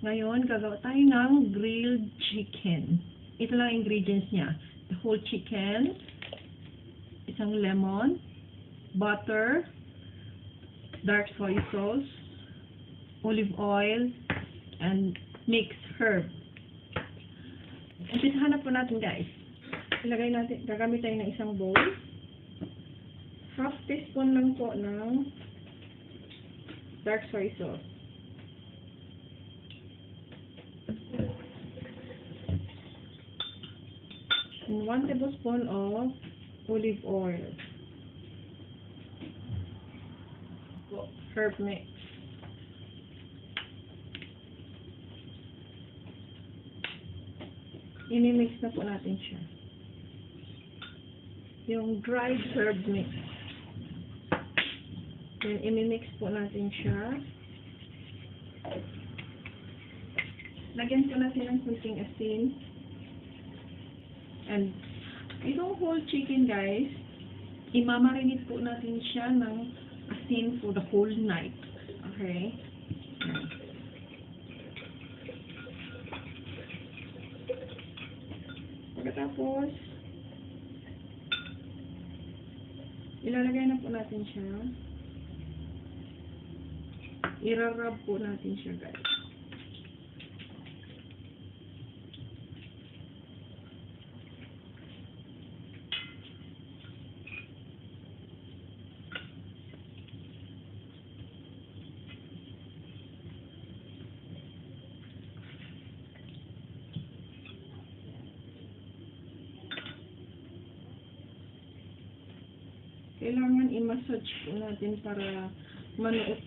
Ngayon, gagawa tayo ng grilled chicken. Ito lang ingredients niya. The whole chicken, isang lemon, butter, dark soy sauce, olive oil, and mixed herb. Umpisahan na po natin, guys. Ilagay natin, gagamit tayo ng isang bowl. Half teaspoon lang po ng dark soy sauce. And 1 tablespoon of olive oil. Herb mix. Ini-mix na po natin siya. Yung dried herb mix. Then, imi-mix po natin siya. Lagyan po natin ng kunting asin. And, itong whole chicken, guys, imamarinate po natin siya ng asin for the whole night. Okay? Pagkatapos, ilalagay na po natin siya. Irarab po natin siya, guys. Kailangan i-massage po natin para manuot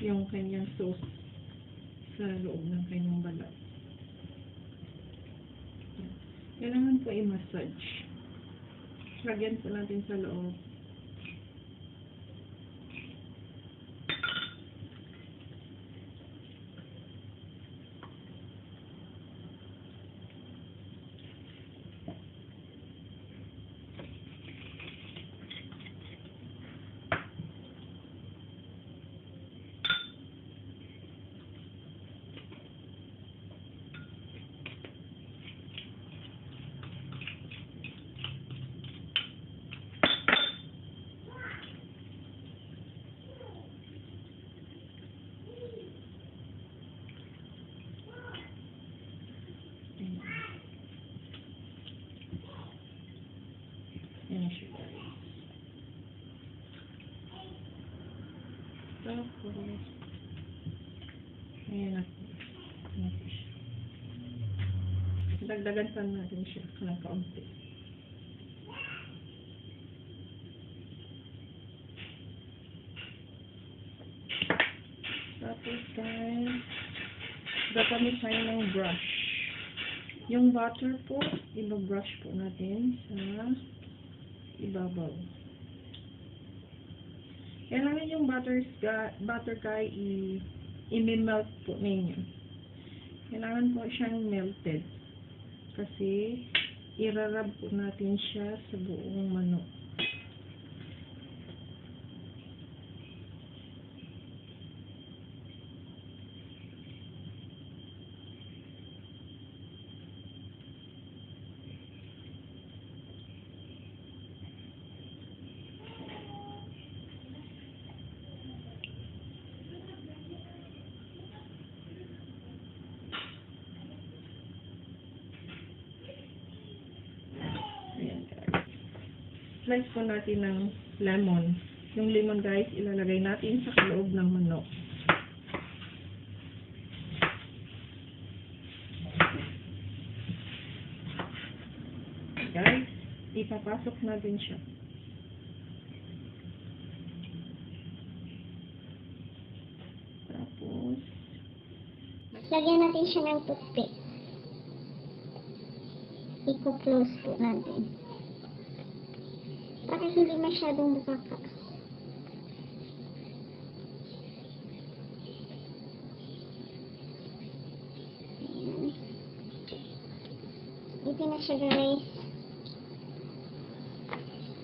yung kanyang sauce sa loob ng kanyang balat. Kailangan po i-massage. Lagyan po natin sa loob. Yan siya, guys. Tapos, ayan natin siya. Dagdagan pa natin siya ng kaunti. Tapos, guys, gagamit tayo ng brush. Yung butter po, i-brush po natin sa ibabaw. Kailangan yung butter guy i-melt po ninyo. Kailangan po siyang melted. Kasi irarab po natin siya sa buong manok. Slice po natin ng lemon. Yung lemon, guys, ilalagay natin sa loob ng manok. Guys, ipapasok natin siya. Tapos, lagyan natin siya ng toothpick. I-close po natin. Para hindi masyadong bukaka. Ayan. Ito na siya, guys.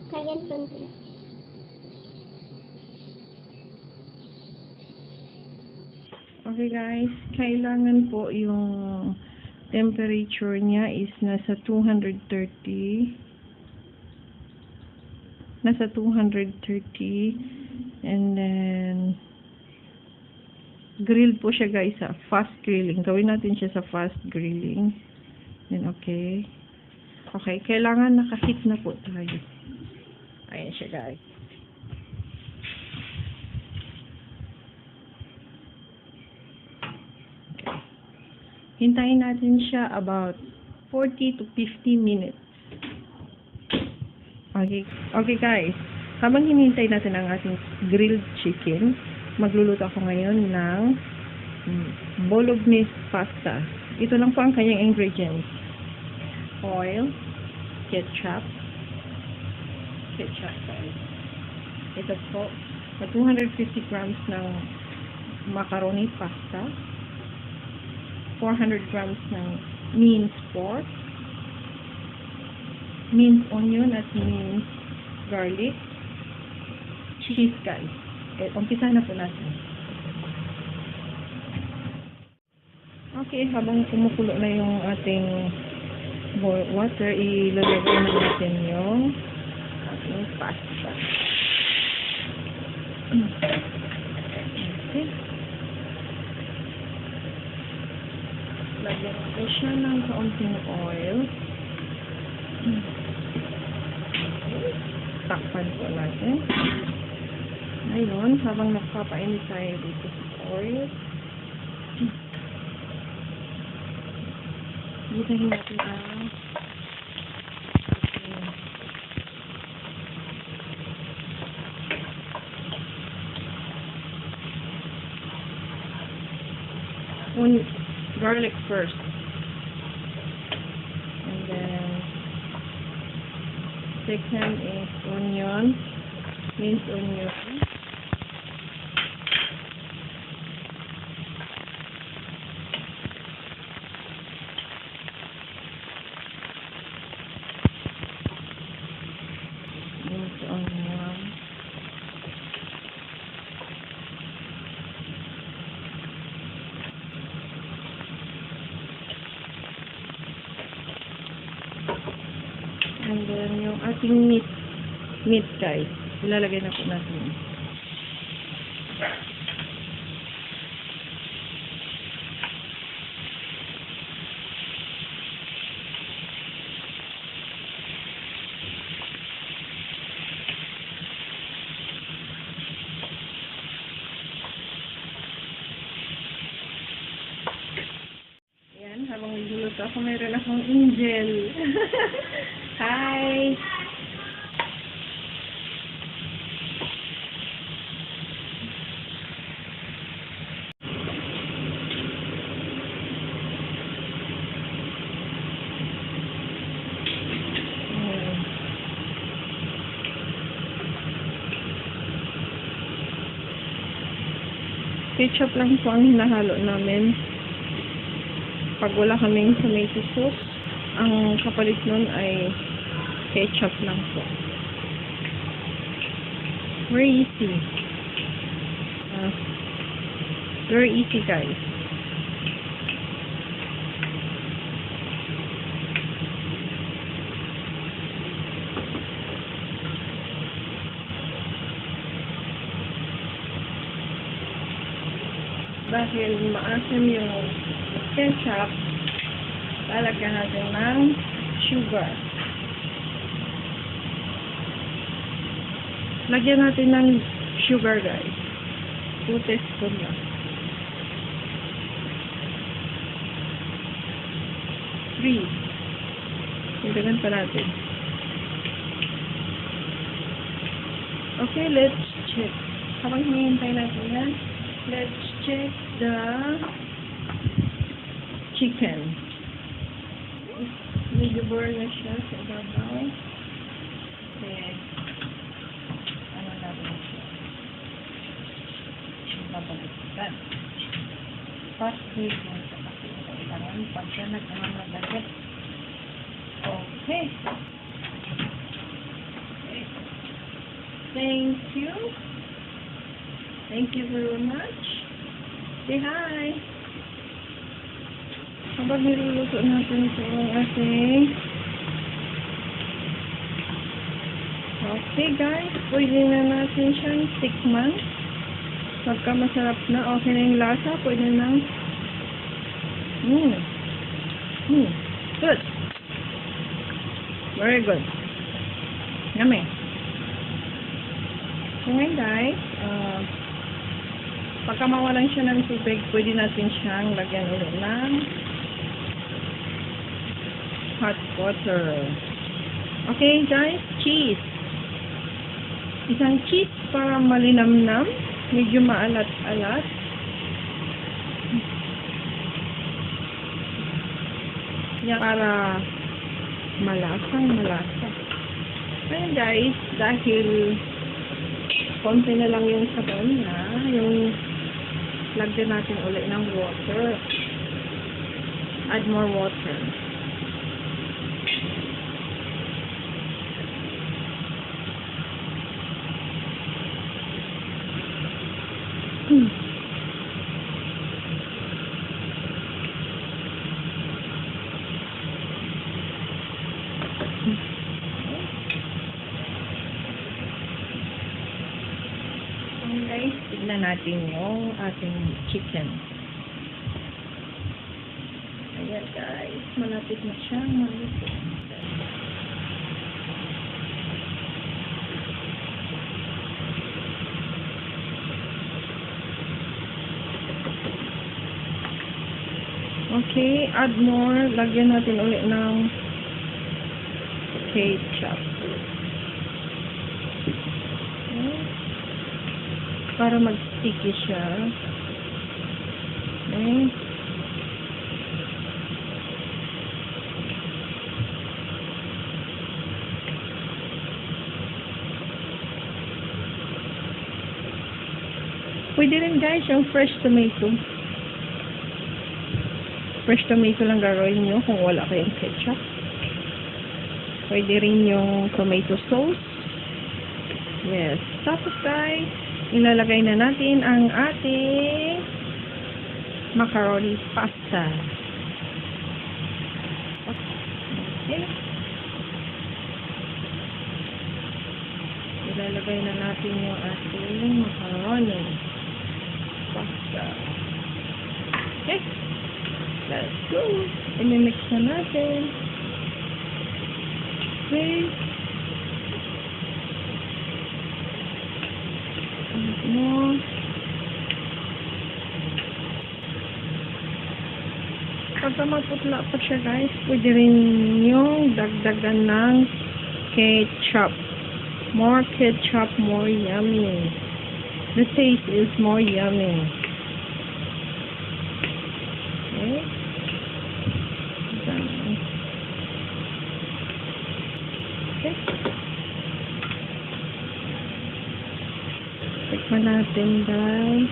Lagyan po natin. Okay guys, kailangan po yung temperature niya is nasa 230. Nasa 230. And then, grilled po siya guys sa fast grilling. Gawin natin siya sa fast grilling. Then, okay. Okay, kailangan nakahit na po tayo. Ayan siya guys. Hintayin natin siya about 40 to 50 minutes. Okay, okay guys. Habang hinihintay natin ang ating grilled chicken, magluluto ako ngayon ng bolognese pasta. Ito lang po ang kanyang ingredients. Oil, ketchup, guys. Ito po, 250 grams ng macaroni pasta, 400 grams ng minced pork, minced onion at minced garlic, cheese guys. Umpisa na po natin. Okay, habang kumukulo na yung ating boiled water, ilalagay na natin yung ating pasta. Okay. Lagyan ko siya ng kaunting oil. Takpan po natin. Ngayon, habang nagpapainit tayo dito sa oil, gitahin natin ang garlic first. And then, second is onion, minced onion. Minced onion. And then, yung ating meat guys, ilalagay na po natin. Ayan, habang nagluluto ako, mayroon akong angel. Hi! Ketchup lang po ang hinahalo namin. Pag wala kaming tomato sauce, ang kapalit nun ay ketchup lang po. Very easy. Very easy guys. Dahil maasim yung ketchup, lalagyan natin ng sugar. Lagyan natin ng sugar guys. 2 teaspoon lang. 3. Ilagyan pa natin. Okay, let's check. Habang hinihintay natin yan, let's check the chicken. Medyo burn na siya sa ibabaw. Okay. Ano natin siya? Babalikan. Fast break mo sa kailangan pag siya nag-amagagat. Okay. Thank you. Thank you very much. Say hi! Habang niluluto natin ito ang ating... Okay guys, pwede na natin siyang tikman. Pagka masarap na, okay na yung lasa, pwede na. Good. Very good. Yummy. So ngayon guys, pagka mawalan siya ng tubig, pwede natin siyang lagyan ulit ng hot water. Okay guys, cheese. Isang cheese para malinamnam, medyo maalat-alat. Yan para malasang-malasa. Ngayon guys, dahil konti na lang yung sabaw niya, yung lagyan natin ulit ng water. Add more water. Guys, tignan natin yung ating chicken. Ayan guys, malapit na siyang maluto. Okay, add more. Lagyan natin ulit ng ketchup. Okay. Para mag-sticky siya. Okay. Pwede rin guys yung fresh tomato. Fresh tomato lang gagawin nyo kung wala kayong ketchup. Pwede rin yung tomato sauce. Yes. Tapos guys, ilalagay na natin ang ating macaroni pasta. Okay. Ilalagay na natin yung ating macaroni pasta. Okay. Let's go. I-mix na natin. Okay. Mo. Pagka maputla pa siya guys, pwede rin yung dagdagan ng ketchup. More ketchup, more yummy. The taste is more yummy. Okay. Okay. Tikman natin guys.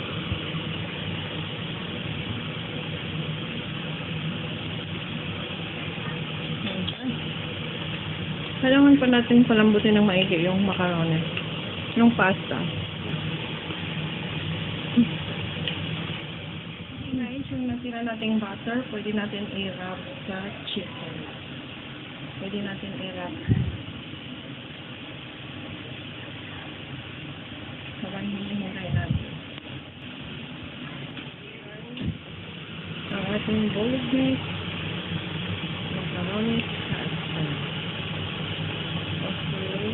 Kailangan pa natin palambutin ng maigi yung macaroni. Yung pasta. Guys, yung natira nating butter, pwede natin i-wrap sa chicken. Pwede natin i-wrap. Habang hinihintay natin. Ang ating bolognese macaroni pasta. Okay.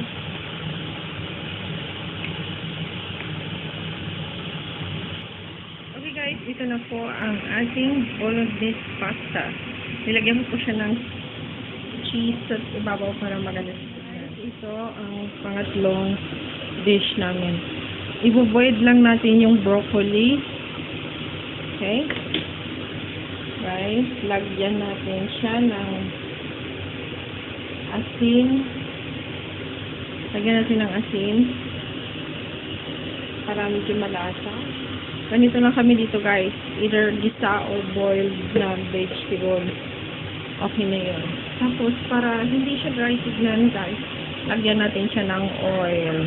Okay guys, ito na po ang ating bolognese pasta. Nilagyan ko po siya ng cheese at ibabaw para maganda. Ito ang pangatlong dish namin. I-boil lang natin yung broccoli. Okay? Guys, lagyan natin siya ng asin. Lagyan natin ng asin para medyo malasa. Ganito lang kami dito guys. Either gisa or boiled na vegetable. Okay na yun. Tapos, para hindi siya dry tignan guys, lagyan natin siya ng oil.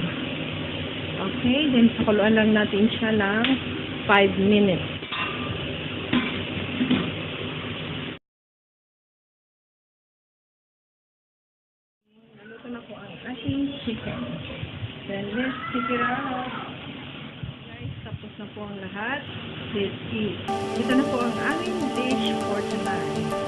Okay, then pakuluan lang natin siya ng 5 minutes. Ito na po ang ating chicken. Then, let's take it out. Guys, tapos na po ang lahat. Let's eat. Ito na po ang aming dish for tonight.